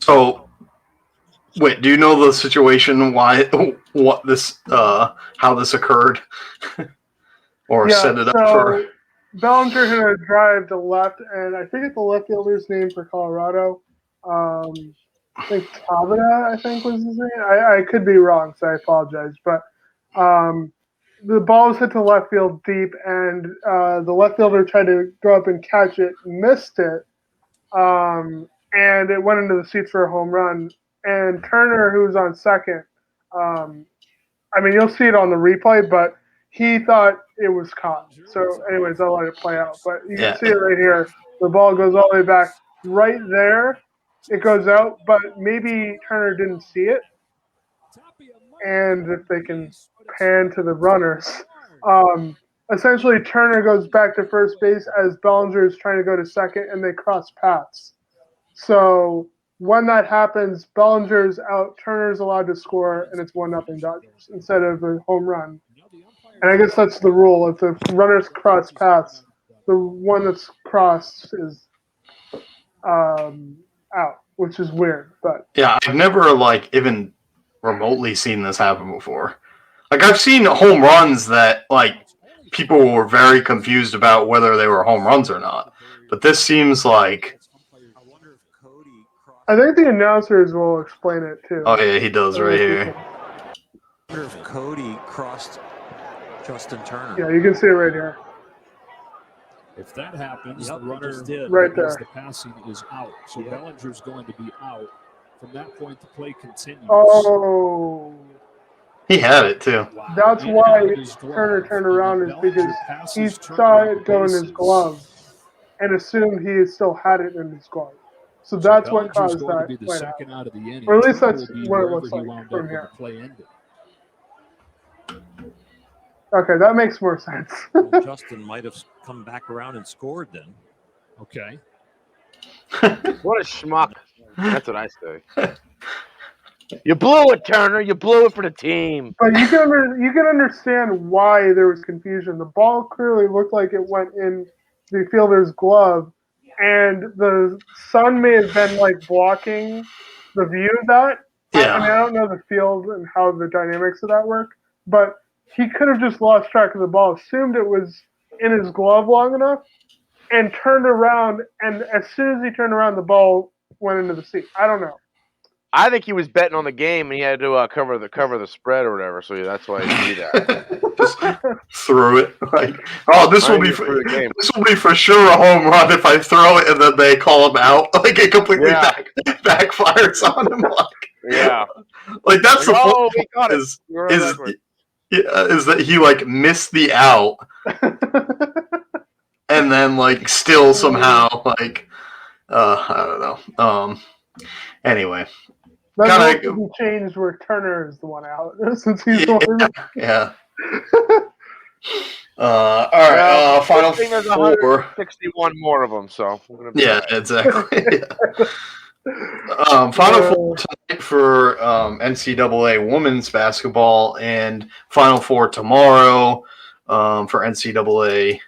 So, wait, do you know the situation? How this occurred, or set it up for? Bellinger hit a drive to left, and I forget the left fielder's name for Colorado. I think Tavita, I think was his name. I could be wrong, so I apologize. But the ball was hit to left field deep, and the left fielder tried to go up and catch it, missed it, and it went into the seats for a home run. And Turner, who was on second, you'll see it on the replay, but he thought it was caught. So, anyways, I'll let it play out. But you can see it right here. The ball goes all the way back right there. It goes out, but maybe Turner didn't see it. And if they can pan to the runners, essentially Turner goes back to first base as Bellinger is trying to go to second, and they cross paths. So when that happens, Bellinger's out, Turner's allowed to score, and it's 1-0 Dodgers instead of a home run. And I guess that's the rule. If the runners cross paths, the one that's crossed is out, which is weird. But yeah, I've never even remotely seen this happen before. I've seen home runs that people were very confused about whether they were home runs or not. But this seems like... I think the announcers will explain it too. Oh yeah, he does right here. I wonder if Cody crossed Justin Turner. Yeah, you can see it right here. If that happens, the runner right there. The passing is out. So Bellinger's going to be out. From that point, the play continues. Oh. He had it too. Wow. That's why Turner turned around, is because he saw it go in his glove and assumed he still had it in his glove. So that's what caused that play out. Or at least that's what it looks like from here. Okay, that makes more sense. Well, Justin might have come back around and scored then. Okay. What a schmuck. That's what I say. You blew it, Turner. You blew it for the team. But you can understand why there was confusion. The ball clearly looked like it went in the fielder's glove, and the sun may have been blocking the view of that. Yeah. I don't know the field and how the dynamics of that work, but he could have just lost track of the ball, assumed it was in his glove long enough, and turned around, and as soon as he turned around, the ball went into the seat. I don't know. I think he was betting on the game, and he had to cover the spread or whatever. So that's why he did that. Just threw it this will be for sure a home run if I throw it and then they call him out. It completely backfires on him. That's the point. Is that he missed the out, and then still somehow I don't know. Anyway. That's what changed where Turner is the one out since he's the one. Yeah. All right. Final there's 161 more of them, so we're gonna be exactly. Final four tonight for NCAA women's basketball, and Final Four tomorrow for NCAA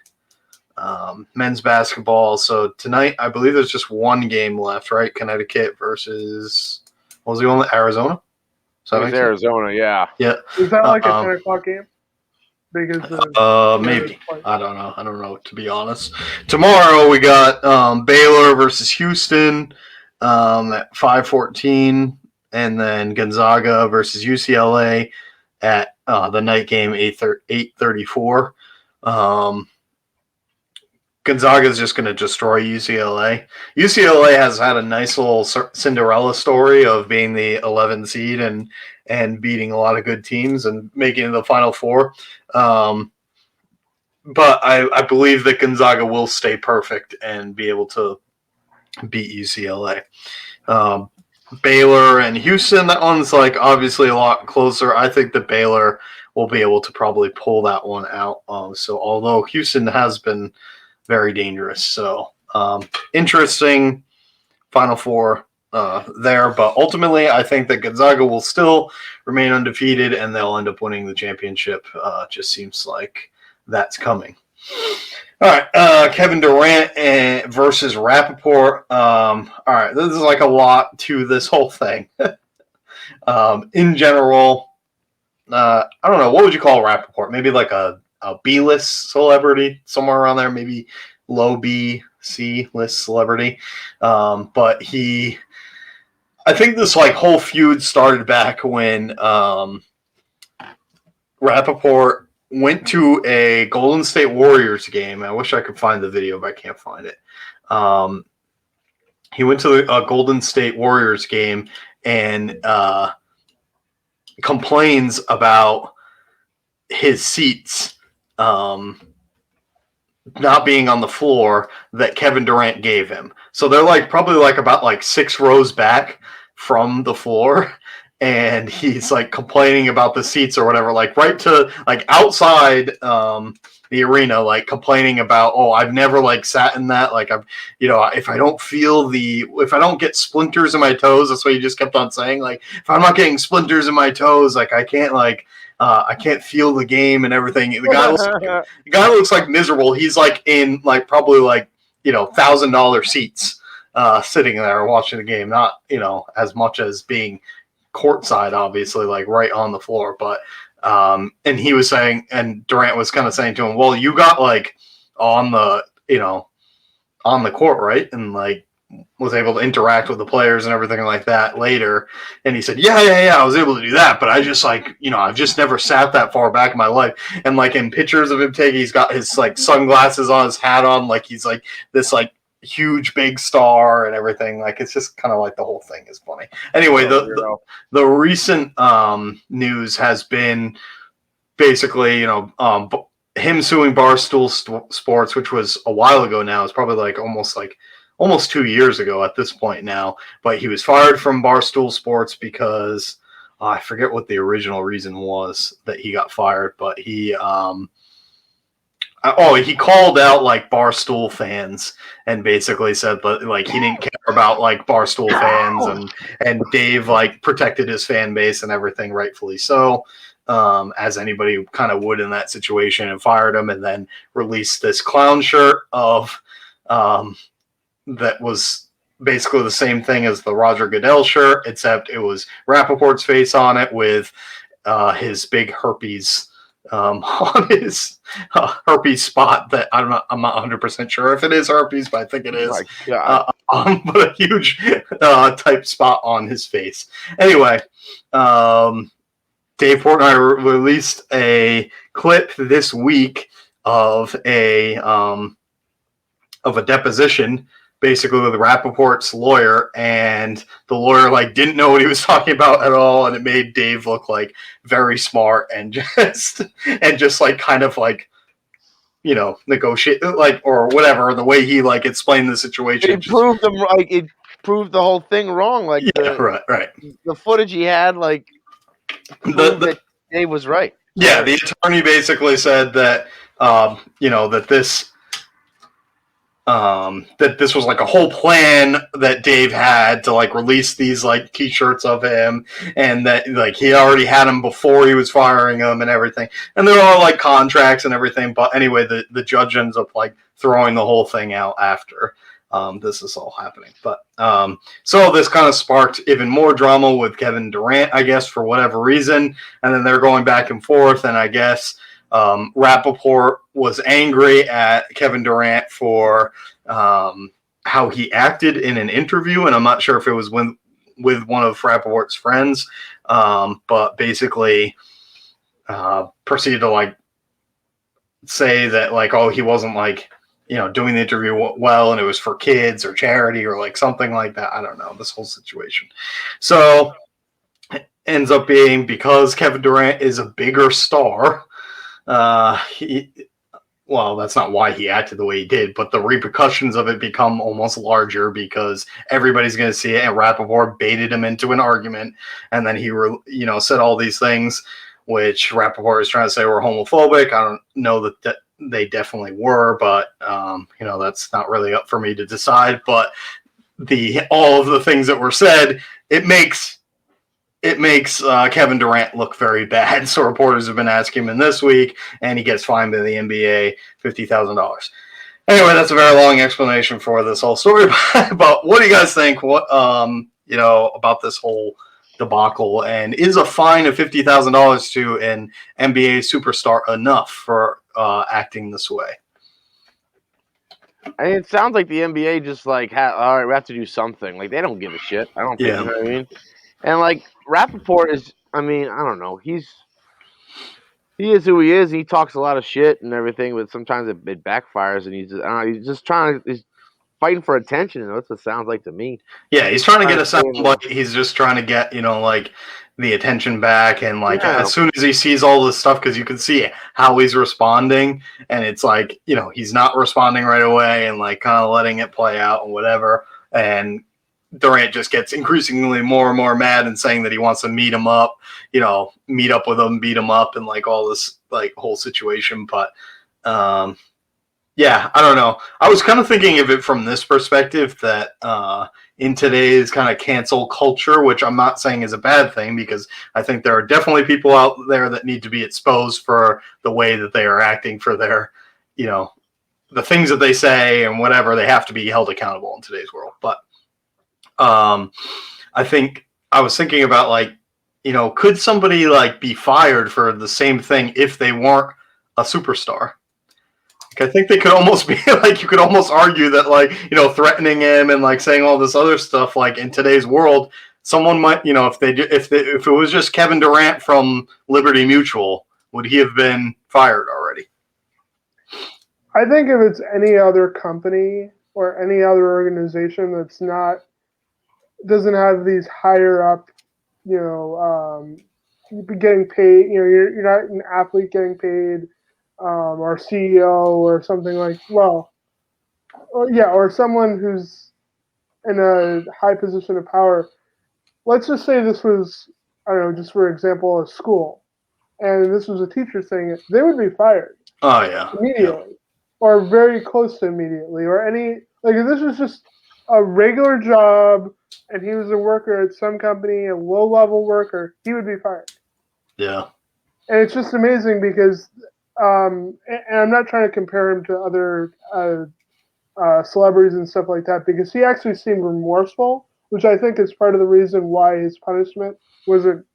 men's basketball. So tonight, I believe there's just one game left, right? Connecticut versus. What was the one? Arizona? It was Arizona, yeah. Yeah. Is that a 10 o'clock game? Because maybe. I don't know, to be honest. Tomorrow we got Baylor versus Houston at 5:14, and then Gonzaga versus UCLA at the night game 8:34. Gonzaga is just going to destroy UCLA. UCLA has had a nice little Cinderella story of being the 11th seed and beating a lot of good teams and making it the Final Four. But I believe that Gonzaga will stay perfect and be able to beat UCLA. Baylor and Houston, that one's obviously a lot closer. I think that Baylor will be able to probably pull that one out. So although Houston has been very dangerous, so interesting Final Four there. But ultimately, I think that Gonzaga will still remain undefeated, and they'll end up winning the championship. Just seems like that's coming. All right, Kevin Durant versus Rappaport. All right, this is like a lot to this whole thing. In general, I don't know, what would you call Rappaport? Maybe like a B-list celebrity, somewhere around there, maybe low B, C-list celebrity. But I think this like whole feud started back when Rappaport went to a Golden State Warriors game. I wish I could find the video, but I can't find it. He went to a Golden State Warriors game and complains about his seats not being on the floor that Kevin Durant gave him. So they're like probably like about like 6 rows back from the floor. And he's like complaining about the seats or whatever, like right to like outside the arena, like complaining about, oh, I've never like sat in that. Like I've, if I don't get splinters in my toes, that's what he just kept on saying. Like if I'm not getting splinters in my toes, like I can't feel the game and everything. The guy looks like miserable. He's like in like probably like, $1,000 seats sitting there watching the game, not, as much as being courtside, obviously, like right on the floor. But and he was saying, and Durant was kind of saying to him, well, you got like on the court, right? And like was able to interact with the players and everything like that later. And he said, yeah, I was able to do that, but I just like, I've just never sat that far back in my life. And like in pictures of him taking, he's got his like sunglasses on, his hat on, like he's like this like huge big star and everything. Like it's just kind of like the whole thing is funny. Anyway, the recent news has been basically him suing Barstool Sports, which was a while ago now. It's probably like almost 2 years ago at this point now. But he was fired from Barstool Sports because I forget what the original reason was that he got fired, but he called out like Barstool fans and basically said that like he didn't care about like Barstool fans and Dave like protected his fan base and everything, rightfully so, as anybody kind of would in that situation, and fired him, and then released this clown shirt of that was basically the same thing as the Roger Goodell shirt, except it was Rappaport's face on it with his big herpes on his herpes spot that I'm not 100% sure if it is herpes, but I think it is. But a huge type spot on his face. Anyway, Dave Portnoy released a clip this week of a deposition, basically with Rappaport's lawyer, and the lawyer like didn't know what he was talking about at all, and it made Dave look like very smart and just like kind of like negotiate like or whatever, the way he like explained the situation. It proved them like it proved the whole thing wrong. Like right. The footage he had like proved that Dave was right. Yeah, the attorney basically said that that this was like a whole plan that Dave had to like release these like t-shirts of him, and that like he already had them before he was firing them and everything, and they're all like contracts and everything. But anyway, the judge ends up like throwing the whole thing out after this is all happening. But so this kind of sparked even more drama with Kevin Durant, I guess, for whatever reason, and then they're going back and forth, and I guess Rappaport was angry at Kevin Durant for how he acted in an interview, and I'm not sure if it was with one of Rappaport's friends, but basically proceeded to like say that like, oh, he wasn't like doing the interview well, and it was for kids or charity or like something like that. I don't know, this whole situation. So it ends up being because Kevin Durant is a bigger star. Well, that's not why he acted the way he did, but the repercussions of it become almost larger because everybody's going to see it, and Rappaport baited him into an argument, and then he said all these things which Rappaport is trying to say were homophobic. I don't know that they definitely were, but that's not really up for me to decide. But all of the things that were said, it makes Kevin Durant look very bad. So reporters have been asking him this week, and he gets fined by the NBA $50,000. Anyway, that's a very long explanation for this whole story. But what do you guys think? What about this whole debacle? And is a fine of $50,000 to an NBA superstar enough for acting this way? I mean, it sounds like the NBA just like, all right, we have to do something. Like, they don't give a shit. I don't think, you know what I mean? And, like, Rappaport is, I mean, I don't know. He is who he is. He talks a lot of shit and everything, but sometimes it backfires, and he's just he's fighting for attention. That's what it sounds like to me. Yeah, he's trying to get a soundbite. He's just trying to get, the attention back. And, as soon as he sees all this stuff, because you can see how he's responding, and it's like, he's not responding right away and, kind of letting it play out and whatever. And Durant just gets increasingly more and more mad and saying that he wants to meet him up, meet up with him, beat him up, and, all this, whole situation. But, yeah, I don't know. I was kind of thinking of it from this perspective that in today's kind of cancel culture, which I'm not saying is a bad thing, because I think there are definitely people out there that need to be exposed for the way that they are acting, for their, the things that they say and whatever. They have to be held accountable in today's world. But I think I was thinking about could somebody be fired for the same thing if they weren't a superstar? I think they could almost be you could almost argue that threatening him and saying all this other stuff in today's world, someone might if it was just Kevin Durant from Liberty Mutual, would he have been fired already? I think if it's any other company or any other organization that's doesn't have these higher up, getting paid, you're not an athlete getting paid, or CEO or something or someone who's in a high position of power. Let's just say this was, I don't know, just for example, a school, and this was a teacher saying it, they would be fired. Oh yeah, immediately, or very close to immediately, or if this was just a regular job and he was a worker at some company, a low-level worker, he would be fired. Yeah. And it's just amazing because, and I'm not trying to compare him to other celebrities and stuff like that, because he actually seemed remorseful, which I think is part of the reason why his punishment wasn't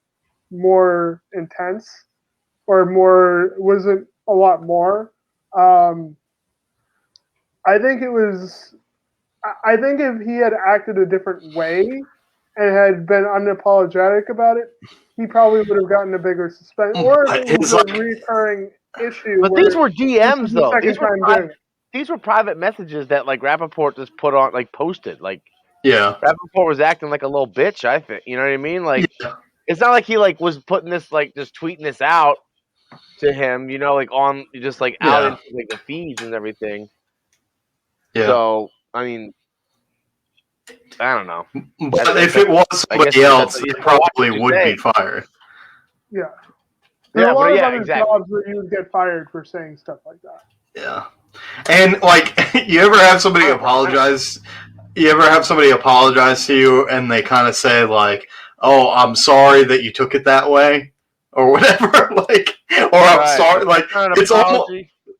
more intense wasn't a lot more. I think if he had acted a different way and had been unapologetic about it, he probably would have gotten a bigger suspension. Or if it was a recurring issue. But these were DMs, though. These were private messages that Rappaport just put on, posted. Yeah. Rappaport was acting like a little bitch, I think. You know what I mean? It's not like he was putting this just tweeting this out to him, on just out into the feeds and everything. Yeah. So I mean, I don't know. But if it was somebody else, they probably would be fired. Yeah. There are a lot of other jobs where you would get fired for saying stuff like that. Yeah. And you ever have somebody apologize? You ever have somebody apologize to you and they kind of say "Oh, I'm sorry that you took it that way," or whatever, or I'm sorry, it's almost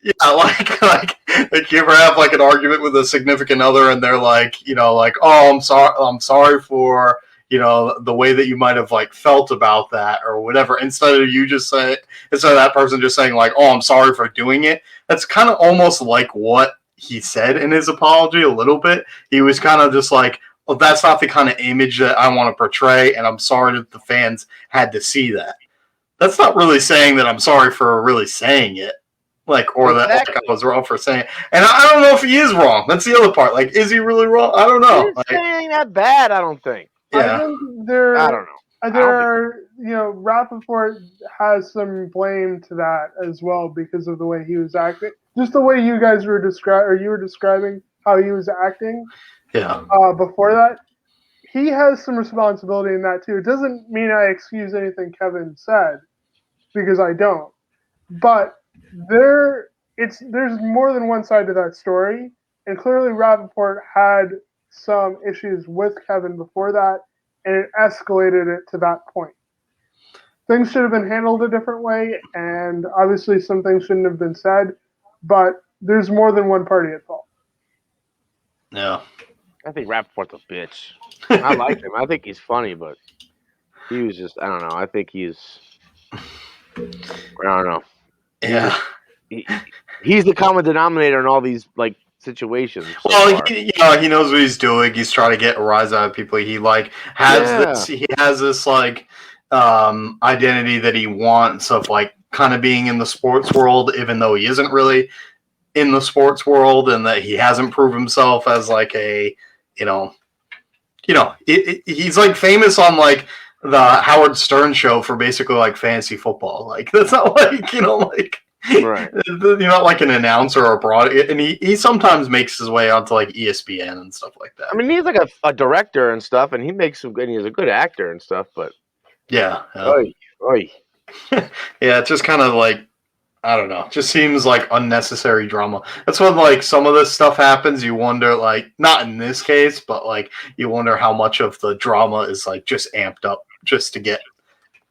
you ever have an argument with a significant other and they're "Oh, I'm sorry for the way that you might have felt about that," or whatever, instead of that person just saying "Oh, I'm sorry for doing it." That's kind of almost like what he said in his apology a little bit. He was kind of just well, that's not the kind of image that I want to portray, and I'm sorry that the fans had to see that. That's not really saying that I'm sorry for really saying it, or that I was wrong for saying it. And I don't know if he is wrong. That's the other part. Is he really wrong? I don't know. He didn't say anything that bad, I don't think. Yeah. I think I don't know. Rappaport has some blame to that as well because of the way he was acting. Just the way you guys were describing how he was acting. Yeah. Before that, he has some responsibility in that too. It doesn't mean I excuse anything Kevin said, because I don't. But there's more than one side to that story, and clearly Rappaport had some issues with Kevin before that, and it escalated it to that point. Things should have been handled a different way, and obviously some things shouldn't have been said, but there's more than one party at fault. Yeah. I think Rappaport's a bitch. I like him. I think he's funny, but he was just, I don't know. I think I don't know. Yeah. He's the common denominator in all these like situations. Well, he knows what he's doing. He's trying to get a rise out of people. He has this like identity that he wants of like kind of being in the sports world, even though he isn't really in the sports world, and that he hasn't proved himself as like a he's like famous on like the Howard Stern show for basically like fantasy football. Like that's not like right. You're not like an announcer or and he sometimes makes his way onto like ESPN and stuff like that. I mean, he's like a director and stuff, and he makes some good. He's a good actor and stuff, but yeah. Oy. Yeah, it's just kind of like, I don't know, just seems like unnecessary drama. That's when like some of this stuff happens. You wonder, like, not in this case, but like you wonder how much of the drama is like just amped up just to get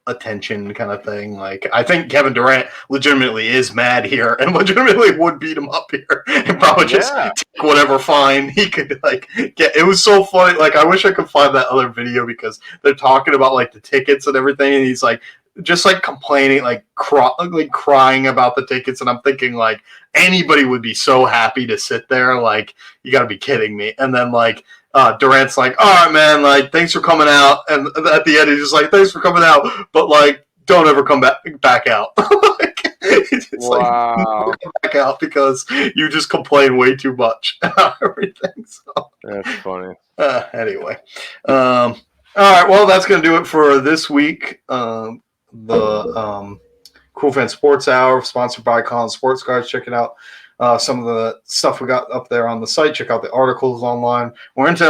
attention kind of thing. Like, I think Kevin Durant legitimately is mad here and legitimately would beat him up here and probably just take whatever fine he could like get. It was so funny. Like, I wish I could find that other video because they're talking about like the tickets and everything, and he's like just like complaining, like crying about the tickets, and I'm thinking like anybody would be so happy to sit there. Like, you got to be kidding me. And then like Durant's like, all right, man, like, thanks for coming out. And at the end, he's just like, thanks for coming out, but like, don't ever come back out. It's wow. Like, come back out because you just complain way too much about everything. So that's funny. Anyway, all right. Well, that's gonna do it for this week. The Cool Fan Sports Hour, sponsored by Colin Sports Cards. Check it out. Some of the stuff we got up there on the site. Check out the articles online. We're into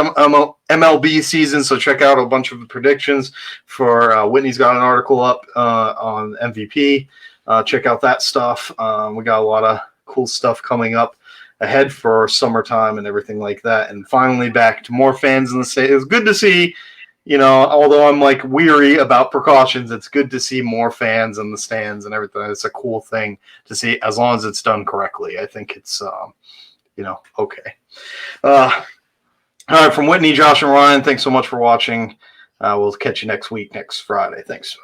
MLB season, so check out a bunch of the predictions for Whitney's got an article up on MVP. Check out that stuff. We got a lot of cool stuff coming up ahead for summertime and everything like that. And finally, back to more fans in the state. It was good to see. Although I'm like weary about precautions, it's good to see more fans in the stands and everything. It's a cool thing to see as long as it's done correctly. I think it's, okay. All right, from Whitney, Josh, and Ryan, thanks so much for watching. We'll catch you next week, next Friday. Thanks.